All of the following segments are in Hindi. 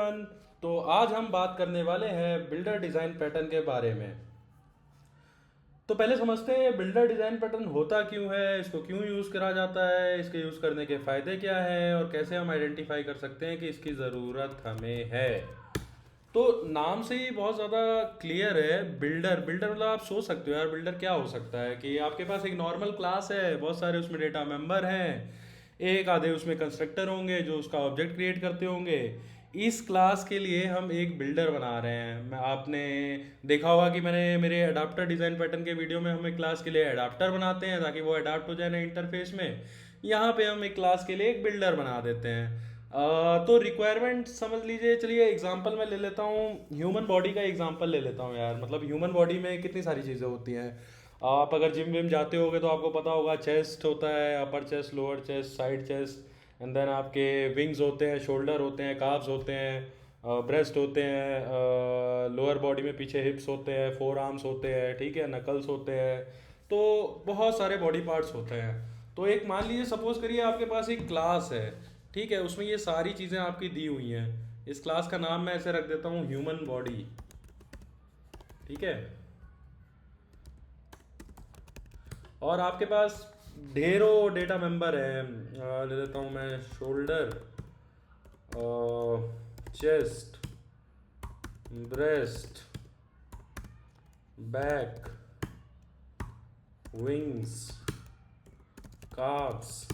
एवरीवन। तो आज हम बात करने वाले हैं बिल्डर डिज़ाइन पैटर्न के बारे में। तो पहले समझते हैं बिल्डर डिज़ाइन पैटर्न होता क्यों है, इसको क्यों यूज़ करा जाता है, इसके यूज़ करने के फ़ायदे क्या हैं और कैसे हम आइडेंटिफाई कर सकते हैं कि इसकी ज़रूरत हमें है। तो नाम से ही बहुत ज़्यादा क्लियर है। बिल्डर बिल्डर मतलब आप सोच सकते हो यार बिल्डर क्या हो सकता है कि आपके पास एक नॉर्मल क्लास है, बहुत सारे उसमें डेटा मेंबर हैं, एक आधे उसमें कंस्ट्रक्टर होंगे जो उसका ऑब्जेक्ट क्रिएट करते होंगे। इस क्लास के लिए हम एक बिल्डर बना रहे हैं। मैं आपने देखा होगा कि मैंने मेरे अडाप्टर डिज़ाइन पैटर्न के वीडियो में हम एक क्लास के लिए अडाप्टर बनाते हैं ताकि वो अडाप्ट हो जाए ना इंटरफेस में। यहाँ पे हम एक क्लास के लिए एक बिल्डर बना देते हैं। तो रिक्वायरमेंट समझ लीजिए, चलिए एग्जांपल मैं ले लेता हूँ, ह्यूमन बॉडी का एग्जांपल ले लेता हूँ यार। मतलब ह्यूमन बॉडी में कितनी सारी चीज़ें होती हैं। आप अगर जिम विम जाते होगे तो आपको पता होगा चेस्ट होता है, upper chest, lower chest, side chest, and then आपके विंग्स होते हैं, शोल्डर होते हैं, काफ्स होते हैं, ब्रेस्ट होते हैं, लोअर बॉडी में पीछे हिप्स होते हैं, फोर आर्म्स होते हैं, ठीक है, नकल्स होते हैं। तो बहुत सारे बॉडी पार्ट्स होते हैं। तो एक मान लीजिए सपोज करिए आपके पास एक क्लास है, ठीक है, उसमें ये सारी चीज़ें आपकी दी हुई हैं। इस क्लास का नाम मैं ऐसे रख देता हूँ ह्यूमन बॉडी, ठीक है। और आपके पास ढेरों डेटा मेंबर हैं। ले लेता हूँ मैं shoulder, chest, breast, back, wings, carbs,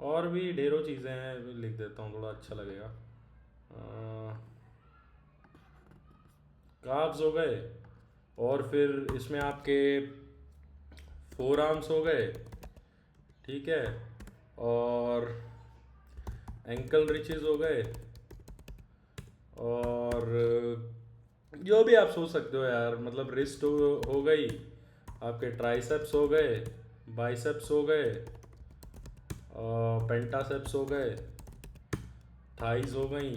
और भी ढेरों चीज़ें हैं। लिख देता हूँ थोड़ा अच्छा लगेगा। काफ्स हो गए, और फिर इसमें आपके फोर आर्म्स हो गए, ठीक है, और एंकल रिचेस हो गए, और जो भी आप सोच सकते हो यार, मतलब रिस्ट हो गई, आपके ट्राइसेप्स हो गए, बाइसेप्स हो गए, पेंटासेप्स हो गए, थाइज हो गई।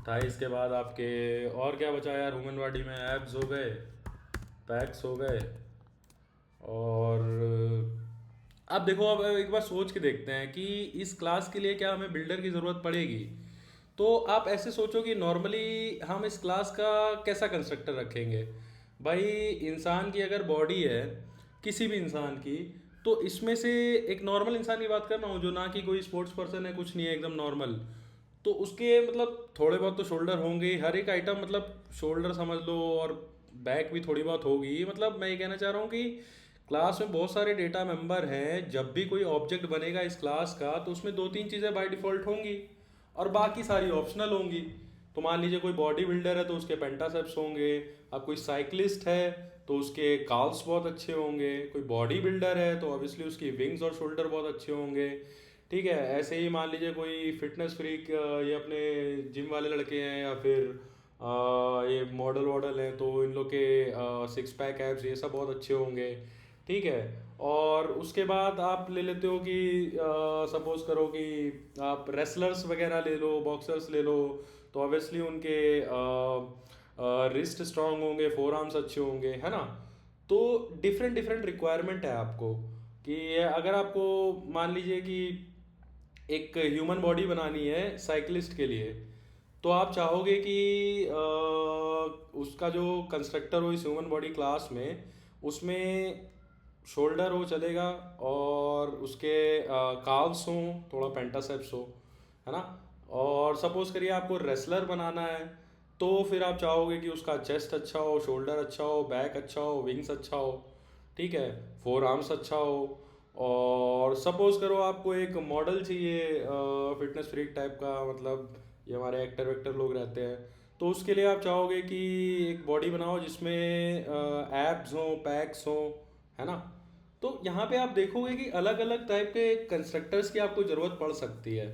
थाइज के बाद आपके और क्या बचा यार ह्यूमन बॉडी में, एब्स हो गए, पैक्स हो गए। और अब देखो, अब एक बार सोच के देखते हैं कि इस क्लास के लिए क्या हमें बिल्डर की ज़रूरत पड़ेगी। तो आप ऐसे सोचो कि नॉर्मली हम इस क्लास का कैसा कंस्ट्रक्टर रखेंगे। भाई, इंसान की अगर बॉडी है, किसी भी इंसान की, तो इसमें से एक नॉर्मल इंसान की बात कर रहा हूँ जो ना कि कोई स्पोर्ट्स पर्सन है, कुछ नहीं है, एकदम नॉर्मल। तो उसके मतलब थोड़े बहुत तो शोल्डर होंगे ही, हर एक आइटम, मतलब शोल्डर समझ लो, और बैक भी थोड़ी बहुत होगी। मतलब मैं ये कहना चाह रहा हूँ कि क्लास में बहुत सारे डेटा मेंबर हैं, जब भी कोई ऑब्जेक्ट बनेगा इस क्लास का तो उसमें दो तीन चीज़ें बाय डिफ़ॉल्ट होंगी और बाकी सारी ऑप्शनल होंगी। तो मान लीजिए कोई बॉडी बिल्डर है तो उसके पेंटासेप्स होंगे। अब कोई साइकिलिस्ट है तो उसके काल्स बहुत अच्छे होंगे। कोई बॉडी बिल्डर है तो ऑब्वियसली उसकी विंग्स और शोल्डर बहुत अच्छे होंगे, ठीक है। ऐसे ही मान लीजिए कोई फिटनेस फ्रीक, ये अपने जिम वाले लड़के हैं, या फिर ये मॉडल वॉडल हैं, तो इन लोग के सिक्स पैक एब्स ये सब बहुत अच्छे होंगे, ठीक है। और उसके बाद आप ले लेते हो कि सपोज करो कि आप रेसलर्स वगैरह ले लो, बॉक्सर्स ले लो, तो ऑब्वियसली उनके रिस्ट स्ट्रांग होंगे, फोर आर्म्स अच्छे होंगे, है ना। तो डिफरेंट डिफरेंट रिक्वायरमेंट है आपको कि अगर आपको मान लीजिए कि एक ह्यूमन बॉडी बनानी है साइकिलिस्ट के लिए, तो आप चाहोगे कि उसका जो कंस्ट्रक्टर हो इस ह्यूमन बॉडी क्लास में, उसमें शोल्डर हो चलेगा, और उसके काव्स हों, थोड़ा पेंटासेप्स हो, है ना। और सपोज करिए आपको रेसलर बनाना है, तो फिर आप चाहोगे कि उसका चेस्ट अच्छा हो, शोल्डर अच्छा हो, बैक अच्छा हो, विंग्स अच्छा हो, ठीक है, फोर आर्म्स अच्छा हो। और सपोज करो आपको एक मॉडल चाहिए फिटनेस फ्रीक टाइप का, मतलब ये हमारे एक्टर वेक्टर लोग रहते हैं, तो उसके लिए आप चाहोगे कि एक बॉडी बनाओ जिसमें एब्स हों, पैक्स हों, है ना। तो यहाँ पे आप देखोगे कि अलग अलग टाइप के कंस्ट्रक्टर्स की आपको ज़रूरत पड़ सकती है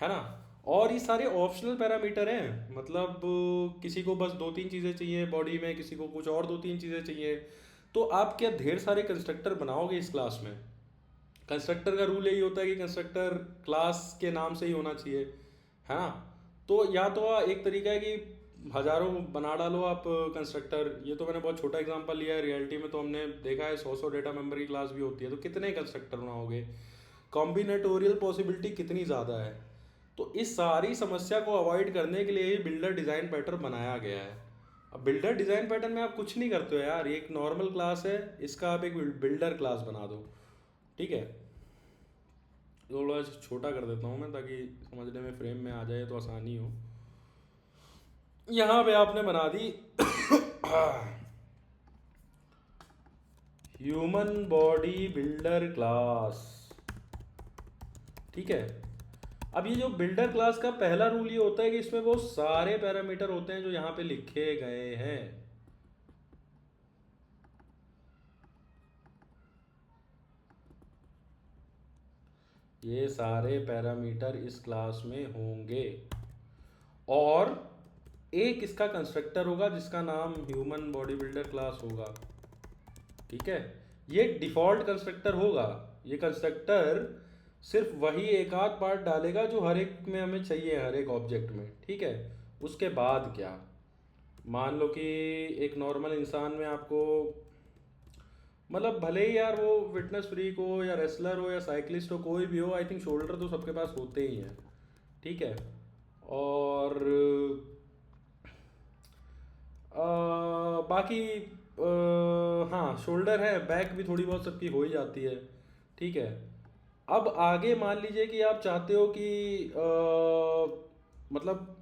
ना। और ये सारे ऑप्शनल पैरामीटर हैं, मतलब किसी को बस दो तीन चीज़ें चाहिए बॉडी में, किसी को कुछ और दो तीन चीज़ें चाहिए। तो आप क्या ढेर सारे कंस्ट्रक्टर बनाओगे इस क्लास में। कंस्ट्रक्टर का रूल यही होता है कि कंस्ट्रक्टर क्लास के नाम से ही होना चाहिए, है ना। तो या तो एक तरीका है कि हजारों बना डालो आप कंस्ट्रक्टर। ये तो मैंने बहुत छोटा एग्जांपल लिया है, रियलिटी में तो हमने देखा है 100 डेटा मेंबर की क्लास भी होती है, तो कितने कंस्ट्रक्टर बनाओगे। कॉम्बिनेटोरियल पॉसिबिलिटी कितनी ज़्यादा है। तो इस सारी समस्या को अवॉइड करने के लिए ही बिल्डर डिज़ाइन पैटर्न बनाया गया है। अब बिल्डर डिज़ाइन पैटर्न में आप कुछ नहीं करते हो यार, ये एक नॉर्मल क्लास है, इसका आप एक बिल्डर क्लास बना दो। ठीक है, थोड़ा छोटा कर देता हूँ मैं ताकि समझने में फ्रेम में आ जाए तो आसानी हो। यहाँ पे आपने बना दी ह्यूमन बॉडी बिल्डर क्लास। ठीक है, अब ये जो बिल्डर क्लास का पहला रूल ये होता है कि इसमें वो सारे पैरामीटर होते हैं जो यहाँ पे लिखे गए हैं। ये सारे पैरामीटर इस क्लास में होंगे और एक इसका कंस्ट्रक्टर होगा जिसका नाम ह्यूमन बॉडी बिल्डर क्लास होगा। ठीक है, ये डिफॉल्ट कंस्ट्रक्टर होगा। ये कंस्ट्रक्टर सिर्फ वही एक आध पार्ट डालेगा जो हर एक में हमें चाहिए, हर एक ऑब्जेक्ट में। ठीक है, उसके बाद क्या, मान लो कि एक नॉर्मल इंसान में आपको, मतलब भले ही यार वो फिटनेस फ्रीक हो या रेसलर हो या साइकिलिस्ट हो, कोई भी हो, आई थिंक शोल्डर तो सबके पास होते ही हैं। ठीक है, और बाकी हाँ शोल्डर है, बैक भी थोड़ी बहुत सबकी हो ही जाती है। ठीक है, अब आगे मान लीजिए कि आप चाहते हो कि मतलब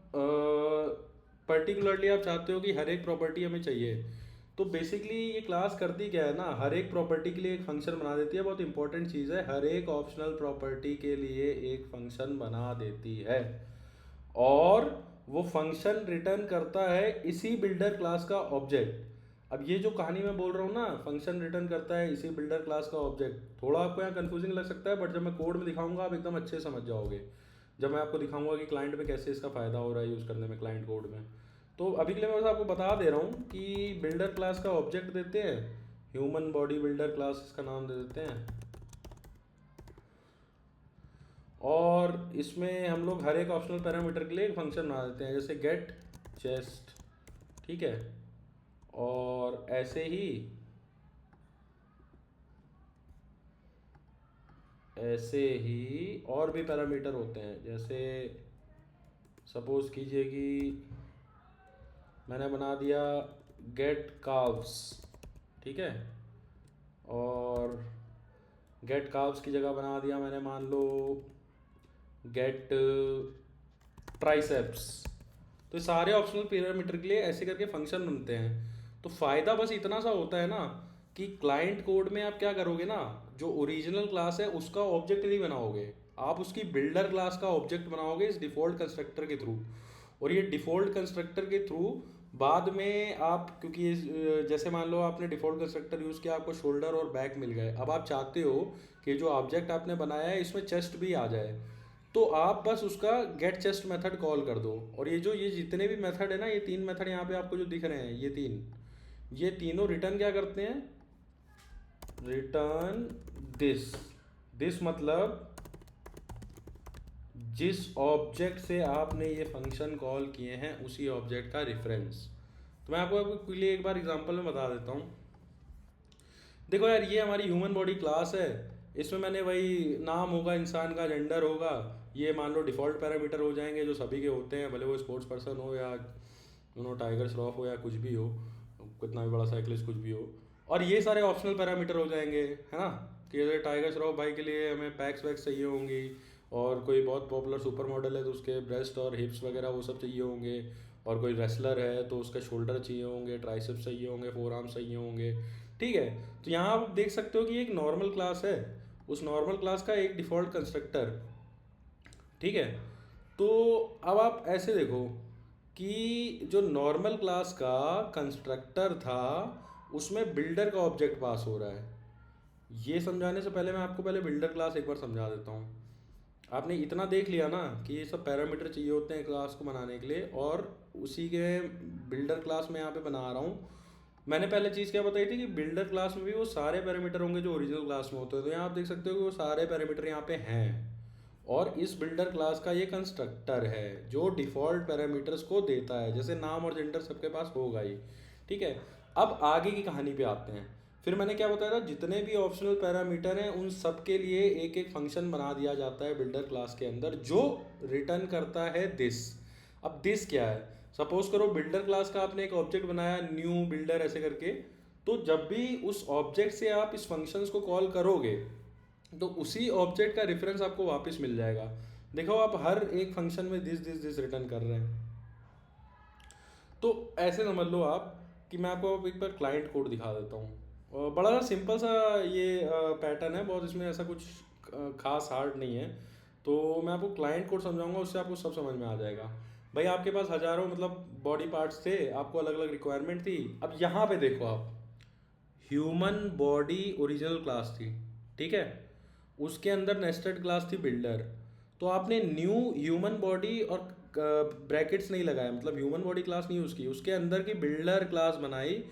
पर्टिकुलरली आप चाहते हो कि हर एक प्रॉपर्टी हमें चाहिए, तो बेसिकली ये क्लास करती क्या है ना, हर एक प्रॉपर्टी के लिए एक फंक्शन बना देती है। बहुत इंपॉर्टेंट चीज़ है, हर एक ऑप्शनल प्रॉपर्टी के लिए एक फंक्शन बना देती है और वो फंक्शन रिटर्न करता है इसी बिल्डर क्लास का ऑब्जेक्ट। अब ये जो कहानी मैं बोल रहा हूँ ना, फंक्शन रिटर्न करता है इसी बिल्डर क्लास का ऑब्जेक्ट, थोड़ा आपको यहाँ कंफ्यूजिंग लग सकता है, बट जब मैं कोड में दिखाऊंगा आप एकदम अच्छे से समझ जाओगे। जब मैं आपको दिखाऊंगा कि क्लाइंट में कैसे इसका फ़ायदा हो रहा है यूज़ करने में, क्लाइंट कोड में। तो अभी के लिए मैं बस आपको बता दे रहा हूँ कि बिल्डर क्लास का ऑब्जेक्ट देते हैं, ह्यूमन बॉडी बिल्डर क्लास इसका नाम दे देते हैं, और इसमें हम लोग हर एक ऑप्शनल पैरामीटर के लिए एक फंक्शन बना देते हैं, जैसे गेट चेस्ट। ठीक है, और ऐसे ही और भी पैरामीटर होते हैं, जैसे सपोज कीजिए कि मैंने बना दिया गेट काव्स। ठीक है, और गेट काव्स की जगह बना दिया मैंने, मान लो गेट ट्राइसेप्स। तो सारे ऑप्शनल पैरामीटर के लिए ऐसे करके फंक्शन बनते हैं। तो फ़ायदा बस इतना सा होता है ना कि क्लाइंट कोड में आप क्या करोगे ना, जो ओरिजिनल क्लास है उसका ऑब्जेक्ट नहीं बनाओगे, आप उसकी बिल्डर क्लास का ऑब्जेक्ट बनाओगे इस डिफ़ॉल्ट कंस्ट्रक्टर के थ्रू। और ये डिफ़ॉल्ट कंस्ट्रक्टर के थ्रू बाद में आप, क्योंकि जैसे मान लो आपने डिफ़ॉल्ट कंस्ट्रक्टर यूज़ किया, आपको शोल्डर और बैक मिल गए, अब आप चाहते हो कि जो ऑब्जेक्ट आपने बनाया है इसमें चेस्ट भी आ जाए, तो आप बस उसका गेट चेस्ट मेथड कॉल कर दो। और ये जितने भी मेथड है ना, ये तीन मेथड यहाँ पे आपको जो दिख रहे हैं, ये तीनों रिटर्न क्या करते हैं, रिटर्न दिस मतलब जिस ऑब्जेक्ट से आपने ये फंक्शन कॉल किए हैं उसी ऑब्जेक्ट का रेफरेंस। तो मैं आपको लिए एक बार एग्जांपल में बता देता हूँ। देखो यार, ये हमारी ह्यूमन बॉडी क्लास है, इसमें मैंने वही नाम होगा इंसान का, जेंडर होगा, ये मान लो डिफ़ॉल्ट पैरामीटर हो जाएंगे जो सभी के होते हैं, भले वो स्पोर्ट्स पर्सन हो या टाइगर श्रॉफ हो या कुछ भी हो, कितना भी बड़ा साइकिलिस्ट कुछ भी हो। और ये सारे ऑप्शनल पैरामीटर हो जाएंगे, है ना, कि जैसे टाइगर श्रॉफ भाई के लिए हमें पैक्स वैक्स चाहिए होंगी, और कोई बहुत पॉपुलर सुपर मॉडल है तो उसके ब्रेस्ट और हिप्स वगैरह वो सब चाहिए होंगे, और कोई रेसलर है तो उसके शोल्डर चाहिए होंगे, ट्राइसेप्स चाहिए होंगे, फोर आर्म्स चाहिए होंगे। ठीक है, तो यहाँ आप देख सकते हो कि एक नॉर्मल क्लास है, उस नॉर्मल क्लास का एक डिफ़ॉल्ट कंस्ट्रक्टर। ठीक है, तो अब आप ऐसे देखो कि जो नॉर्मल क्लास का कंस्ट्रक्टर था उसमें बिल्डर का ऑब्जेक्ट पास हो रहा है। ये समझाने से पहले मैं आपको पहले बिल्डर क्लास एक बार समझा देता हूँ। आपने इतना देख लिया ना कि ये सब पैरामीटर चाहिए होते हैं क्लास को बनाने के लिए, और उसी के बिल्डर क्लास में यहाँ पे बना रहा हूँ। मैंने पहले चीज़ क्या बताई थी कि बिल्डर क्लास में भी वो सारे पैरामीटर होंगे जो ओरिजिनल क्लास में होते हैं, तो यहाँ आप देख सकते हो कि वो सारे पैरामीटर यहाँ पे हैं, और इस बिल्डर क्लास का ये कंस्ट्रक्टर है जो डिफ़ॉल्ट पैरामीटर्स को देता है, जैसे नाम और जेंडर सबके पास होगा ही। ठीक है, अब आगे की कहानी पे आते हैं। फिर मैंने क्या बताया था, जितने भी ऑप्शनल पैरामीटर हैं उन सब के लिए एक एक फंक्शन बना दिया जाता है बिल्डर क्लास के अंदर, जो रिटर्न करता है दिस। अब दिस क्या है, सपोज करो बिल्डर क्लास का आपने एक ऑब्जेक्ट बनाया न्यू बिल्डर ऐसे करके, तो जब भी उस ऑब्जेक्ट से आप इस फंक्शंस को कॉल करोगे तो उसी ऑब्जेक्ट का रेफरेंस आपको वापस मिल जाएगा। देखो आप हर एक फंक्शन में दिस दिस दिस रिटर्न कर रहे हैं। तो ऐसे समझ लो आप कि मैं आपको अब एक बार क्लाइंट कोड दिखा देता हूँ। और बड़ा सा सिंपल सा ये पैटर्न है बहुत, इसमें ऐसा कुछ खास हार्ड नहीं है। तो मैं आपको क्लाइंट कोड समझाऊंगा, उससे आपको सब समझ में आ जाएगा। भाई आपके पास हजारों मतलब बॉडी पार्ट्स थे, आपको अलग अलग रिक्वायरमेंट थी। अब यहाँ पे देखो आप, ह्यूमन बॉडी ओरिजिनल क्लास थी, ठीक है, उसके अंदर नेस्टेड क्लास थी बिल्डर। तो आपने न्यू ह्यूमन बॉडी और ब्रैकेट्स नहीं लगाया, मतलब ह्यूमन बॉडी क्लास नहीं यूज़ की, उसके अंदर की बिल्डर क्लास बनाई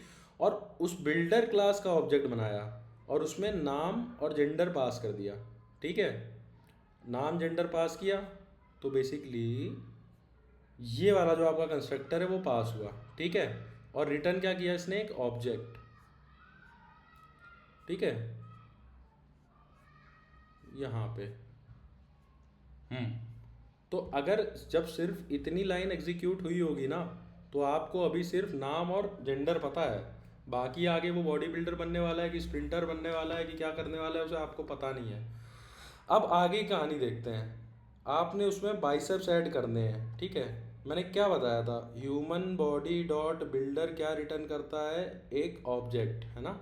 और उस बिल्डर क्लास का ऑब्जेक्ट बनाया और उसमें नाम और जेंडर पास कर दिया, ठीक है। नाम जेंडर पास किया तो बेसिकली ये वाला जो आपका कंस्ट्रक्टर है वो पास हुआ, ठीक है। और रिटर्न क्या किया इसने, एक ऑब्जेक्ट, ठीक है, यहाँ पे। हम्म तो अगर जब सिर्फ इतनी लाइन एग्जीक्यूट हुई होगी ना, तो आपको अभी सिर्फ नाम और जेंडर पता है, बाकी आगे वो बॉडी बिल्डर बनने वाला है कि स्प्रिंटर बनने वाला है कि क्या करने वाला है उसे आपको पता नहीं है। अब आगे की कहानी देखते हैं। आपने उसमें बाइसेप्स ऐड करने हैं, ठीक है। मैंने क्या बताया था, ह्यूमन बॉडी डॉट बिल्डर क्या रिटर्न करता है, एक ऑब्जेक्ट, है ना।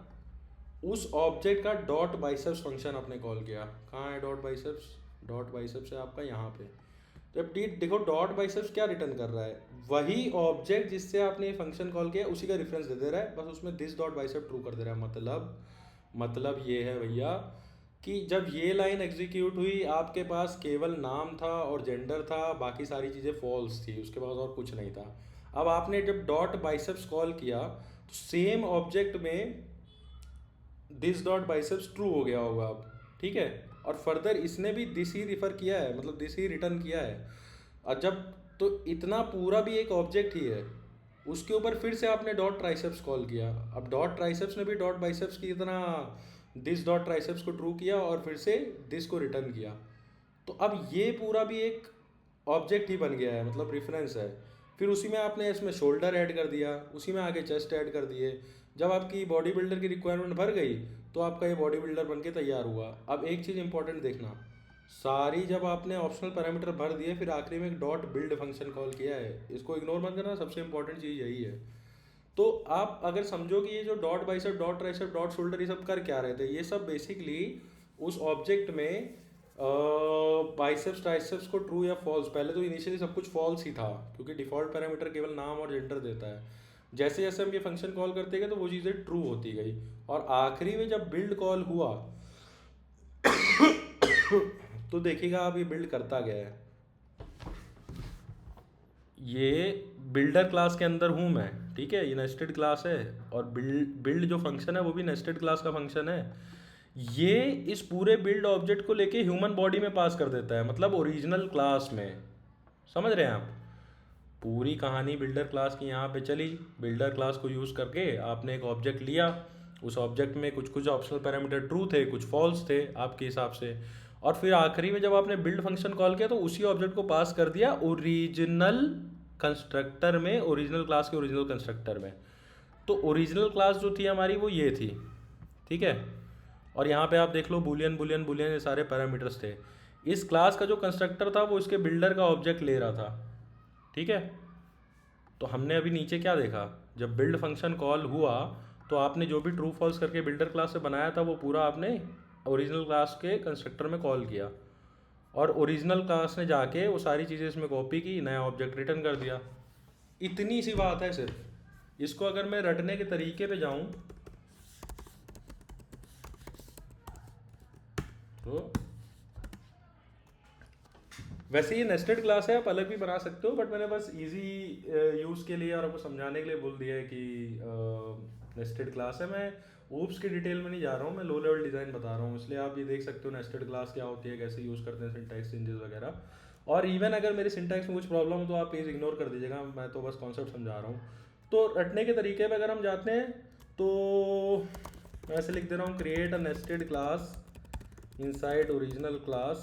उस ऑब्जेक्ट का डॉट बाइसेप्स फंक्शन आपने कॉल किया। कहाँ है डॉट बाइसेप्स, डॉट बाइसेप्स है आपका यहाँ पे। जब डी देखो डॉट बाइसेप्स क्या रिटर्न कर रहा है, वही ऑब्जेक्ट जिससे आपने ये फंक्शन कॉल किया उसी का रेफरेंस दे दे रहा है, बस उसमें दिस डॉट बाइसेप ट्रू कर दे रहा है। मतलब ये है भैया कि जब ये लाइन एग्जीक्यूट हुई आपके पास केवल नाम था और जेंडर था, बाकी सारी चीज़ें फॉल्स थी, उसके पास और कुछ नहीं था। अब आपने जब डॉट बाइसेप्स कॉल किया तो सेम ऑब्जेक्ट में दिस डॉट बाइसेप्स ट्रू हो गया होगा अब, ठीक है। और फर्दर इसने भी दिस ही रिफर किया है, मतलब दिस ही रिटर्न किया है। और जब तो इतना पूरा भी एक ऑब्जेक्ट ही है, उसके ऊपर फिर से आपने डॉट ट्राइसेप्स कॉल किया। अब डॉट ट्राइसेप्स ने भी डॉट बाइसेप्स की तरह दिस डॉट ट्राइसेप्स को ट्रू किया और फिर से दिस को रिटर्न किया। तो अब ये पूरा भी एक ऑब्जेक्ट ही बन गया है, मतलब रेफरेंस है। फिर उसी में आपने इसमें शोल्डर ऐड कर दिया, उसी में आगे चेस्ट ऐड कर दिए। जब आपकी बॉडी बिल्डर की रिक्वायरमेंट भर गई तो आपका ये बॉडी बिल्डर बन के तैयार हुआ। अब एक चीज़ इंपॉर्टेंट देखना, सारी जब आपने ऑप्शनल पैरामीटर भर दिए फिर आखिरी में एक डॉट बिल्ड फंक्शन कॉल किया है, इसको इग्नोर मत करना, सबसे इंपॉर्टेंट चीज़ यही है। तो आप अगर समझो कि ये जो dot bicep dot tricep dot shoulder ये सब कर क्या रहे थे, ये सब बेसिकली उस ऑब्जेक्ट में बाइसेप्स ट्राइसेप्स को ट्रू या फॉल्स, पहले तो इनिशियली सब कुछ फॉल्स ही था क्योंकि डिफ़ॉल्ट पैरामीटर केवल नाम और जेंडर देता है। जैसे जैसे हम ये फंक्शन कॉल करते गए तो वो चीज़ें ट्रू होती गई, और आखिरी में जब बिल्ड कॉल हुआ तो देखिएगा आप ये बिल्ड करता गया है। ये बिल्डर क्लास के अंदर हूँ मैं, ठीक है, ये नेस्टेड क्लास है और बिल्ड जो फंक्शन है वो भी नेस्टेड क्लास का फंक्शन है। ये इस पूरे बिल्ड ऑब्जेक्ट को लेके ह्यूमन बॉडी में पास कर देता है, मतलब ओरिजिनल क्लास में। समझ रहे हैं आप, पूरी कहानी बिल्डर क्लास की यहाँ पे चली। बिल्डर क्लास को यूज़ करके आपने एक ऑब्जेक्ट लिया, उस ऑब्जेक्ट में कुछ कुछ ऑप्शनल पैरामीटर ट्रू थे, कुछ फॉल्स थे आपके हिसाब से, और फिर आखिरी में जब आपने बिल्ड फंक्शन कॉल किया तो उसी ऑब्जेक्ट को पास कर दिया ओरिजिनल कंस्ट्रक्टर में, ओरिजिनल क्लास के ओरिजिनल कंस्ट्रक्टर में। तो ओरिजिनल क्लास जो थी हमारी वो ये थी, ठीक है। और यहाँ पे आप देख लो बुलियन बुलियन बुलियन ये सारे पैरामीटर्स थे। इस क्लास का जो कंस्ट्रक्टर था वो इसके बिल्डर का ऑब्जेक्ट ले रहा था, ठीक है। तो हमने अभी नीचे क्या देखा, जब बिल्ड फंक्शन कॉल हुआ तो आपने जो भी ट्रू फॉल्स करके बिल्डर क्लास से बनाया था वो पूरा आपने ओरिजिनल क्लास के कंस्ट्रक्टर में कॉल किया, और ओरिजिनल क्लास ने जाके वो सारी चीज़ें इसमें कॉपी की, नया ऑब्जेक्ट रिटर्न कर दिया। इतनी सी बात है सिर्फ। इसको अगर मैं रटने के तरीके पे जाऊं तो वैसे ये नेस्टेड क्लास है, आप अलग भी बना सकते हो, बट मैंने बस इजी यूज़ के लिए और आपको समझाने के लिए बोल दिया है कि नेस्टेड क्लास है। मैं ओप्स की डिटेल में नहीं जा रहा हूँ, मैं लो लेवल डिज़ाइन बता रहा हूँ, इसलिए आप ये देख सकते हो नेस्टेड क्लास क्या होती है, कैसे यूज़ करते हैं, सिंटैक्स चेंजेस वगैरह। और इवन अगर मेरे सिंटैक्स में कुछ प्रॉब्लम हो तो आप प्लीज़ इग्नोर कर दीजिएगा, मैं तो बस कॉन्सेप्ट समझा रहा हूँ। तो रटने के तरीके पर अगर हम जाते हैं तो मैं ऐसे लिख दे रहा हूँ, create a nested class inside original class,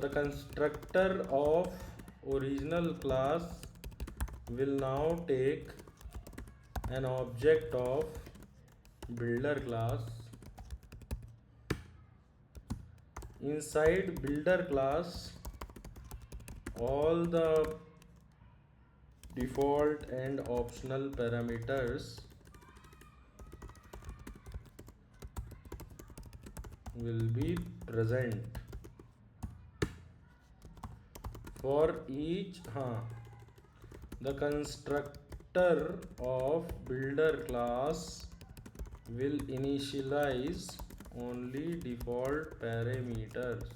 the constructor of original class will now take an object of builder class. Inside builder class, all the default and optional parameters will be present. For each the constructor of builder class will initialize only default parameters,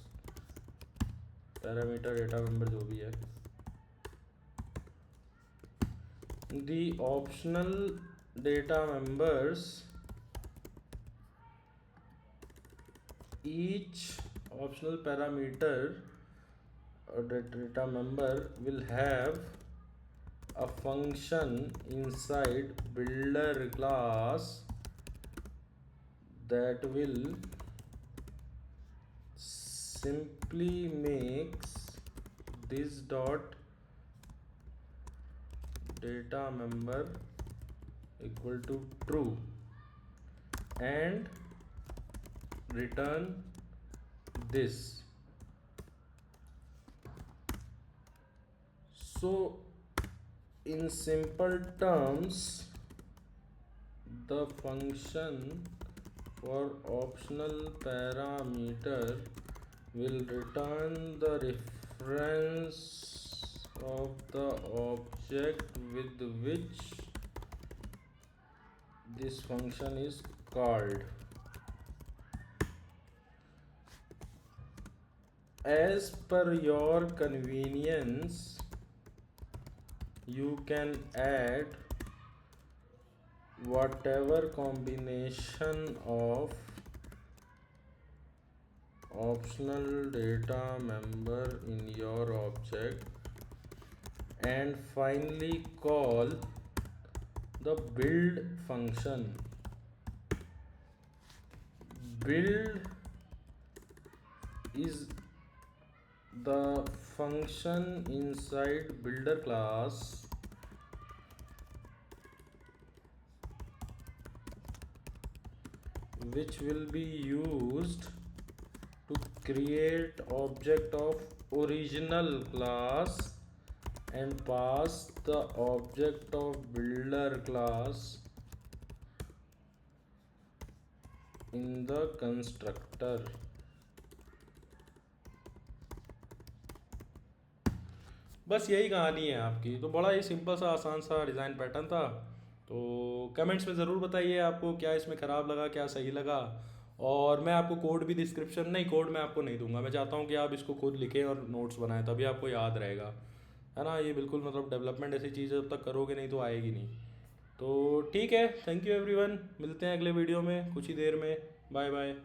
parameter data member जो भी है. The optional data members, each optional parameter or data member will have a function inside builder class that will simply makes this dot data member equal to true and return this. So in simple terms, the function for optional parameter will return the reference of the object with which this function is called. As per your convenience, you can add whatever combination of optional data member in your object and finally call the build function. Build is the function inside builder class which will be used to create object of original class and pass the object of builder class in the constructor. बस यही कहानी है आपकी. तो बड़ा ही सिंपल सा आसान सा डिज़ाइन पैटर्न था. तो कमेंट्स में ज़रूर बताइए आपको क्या इसमें ख़राब लगा, क्या सही लगा. और मैं आपको कोड भी डिस्क्रिप्शन, नहीं कोड मैं आपको नहीं दूंगा. मैं चाहता हूँ कि आप इसको खुद लिखें और नोट्स बनाएं, तभी आपको याद रहेगा, है ना. ये बिल्कुल मतलब डेवलपमेंट ऐसी चीज़ है, जब तक करोगे नहीं तो आएगी नहीं. तो ठीक है, थैंक यू एवरीवन. मिलते हैं अगले वीडियो में कुछ ही देर में. Bye bye.